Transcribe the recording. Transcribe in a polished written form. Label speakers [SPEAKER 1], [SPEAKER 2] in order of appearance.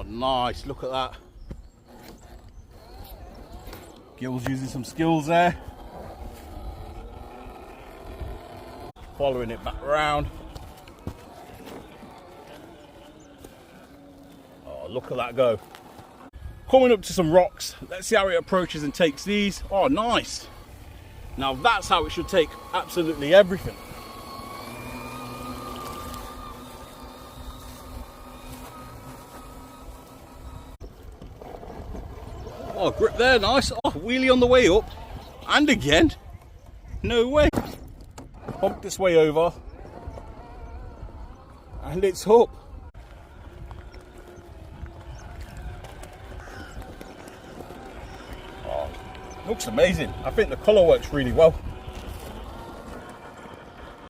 [SPEAKER 1] nice, look at that. Gil's using some skills there. Following it back around. Oh, look at that go. Coming up to some rocks. Let's see how it approaches and takes these. Oh, nice. Now that's how it should take absolutely everything. Oh, grip there, nice. Oh, wheelie on the way up. And again. No way. Pump this way over. And it's up. Oh, looks amazing. I think the colour works really well.